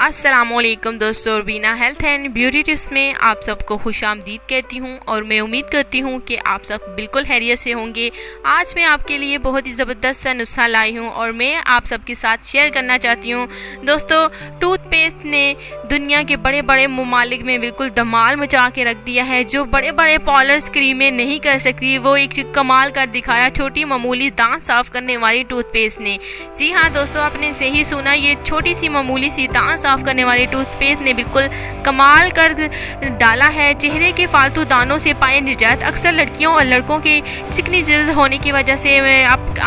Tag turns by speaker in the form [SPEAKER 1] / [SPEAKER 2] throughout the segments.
[SPEAKER 1] अस्सलामुअलैकुम दोस्तों, बीना health and beauty tips में आप सबको खुशामदीद कहती हूँ और मैं उम्मीद करती हूँ कि आप सब बिल्कुल खैरियत से होंगे। आज मैं आपके लिए बहुत ही ज़बरदस्त सा नुस्खा लाई हूँ और मैं आप सबके साथ शेयर करना चाहती हूँ। दोस्तों, टूथपेस्ट ने दुनिया के बड़े बड़े ममालिक में बिल्कुल धमाल मचा के रख दिया है। जो बड़े बड़े पार्लर्स क्रीमें नहीं कर सकती वो एक कमाल कर दिखाया छोटी मामूली दांत साफ करने वाली टूथपेस्ट ने। जी हाँ दोस्तों, आपने सही सुना, ये छोटी सी मामूली सी दांत साफ करने वाली टूथपेस्ट ने बिल्कुल कमाल कर डाला है। चेहरे के फालतू दानों से पाए निजात। अक्सर लड़कियों और लड़कों के चिकनी जल्द होने की वजह से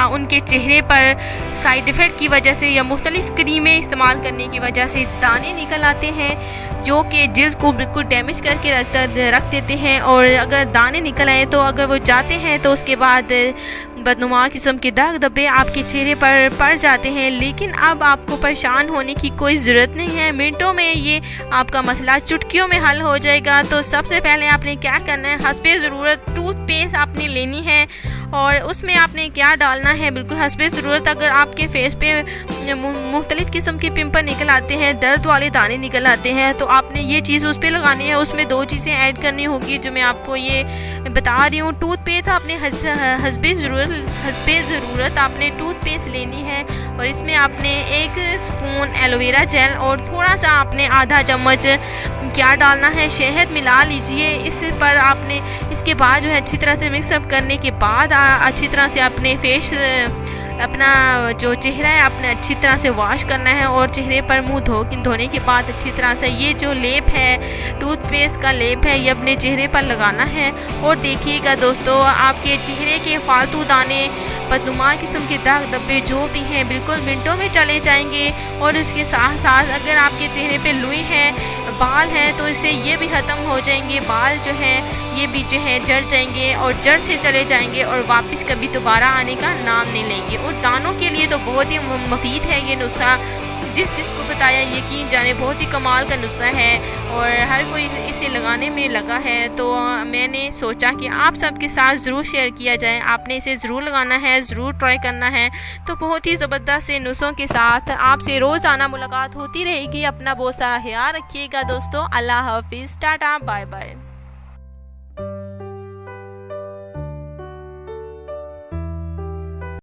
[SPEAKER 1] उनके चेहरे पर साइड इफ़ेक्ट की वजह से या मुख्तलिफ क्रीमें इस्तेमाल करने की वजह से दाने निकल आते हैं जो कि जल्द को बिल्कुल डैमेज करके रख देते हैं। और अगर दाने निकल आए तो अगर वो जाते हैं तो उसके बाद बदनुमा किस्म के दाग धब्बे आपके चेहरे पर पड़ जाते हैं। लेकिन अब आपको परेशान होने की कोई ज़रूरत नहीं है, मिनटों में ये आपका मसला चुटकियों में हल हो जाएगा। तो सबसे पहले आपने क्या करना है, हस्बे ज़रूरत टूथपेस्ट आपने लेनी है और उसमें आपने क्या डालना है, बिल्कुल हस्बे ज़रूरत। अगर आपके फेस पे मुख्तलिफ़ किस्म के पिंपल निकल आते हैं, दर्द वाले दाने निकल आते हैं, तो आपने ये चीज़ उस पर लगानी है। उसमें दो चीज़ें ऐड करनी होगी जो मैं आपको ये बता रही हूँ। टूथपेस्ट आपने हस्बे ज़रूरत आपने टूथपेस्ट लेनी है और इसमें आपने 1 स्पून एलोवेरा जेल और थोड़ा सा आपने आधा चम्मच क्या डालना है, शहद मिला लीजिए इस पर। आपने इसके बाद जो है अच्छी तरह से मिक्सअप करने के बाद अच्छी तरह से अपने फेस अपना जो चेहरा है आपने अच्छी तरह से वॉश करना है और चेहरे पर मुंह धोने के बाद अच्छी तरह से ये जो लेप है, टूथपेस्ट का लेप है, ये अपने चेहरे पर लगाना है। और देखिएगा दोस्तों, आपके चेहरे के फालतू दाने, बदनुमा किस्म के दाग धब्बे जो भी हैं बिल्कुल मिनटों में चले जाएंगे। और इसके साथ साथ अगर आपके चेहरे पे लुई है, बाल हैं, तो इससे ये भी ख़त्म हो जाएंगे। बाल जो हैं ये भी जो है जड़ जाएंगे और जड़ से चले जाएंगे और वापस कभी दोबारा आने का नाम नहीं लेंगे। और दानों के लिए तो बहुत ही मुफीद है ये नुस्खा। जिसको बताया यकीन जाने बहुत ही कमाल का नुस्खा है और हर कोई इसे लगाने में लगा है। तो मैंने सोचा कि आप सबके साथ ज़रूर शेयर किया जाए। आपने इसे ज़रूर लगाना है, ज़रूर ट्राई करना है। तो बहुत ही ज़बरदस्त से नुस्खों के साथ आपसे रोज़ाना मुलाकात होती रहेगी। अपना बहुत सारा ख्याल रखिएगा दोस्तों। अल्लाह हाफिज़, टाटा, बाय बाय।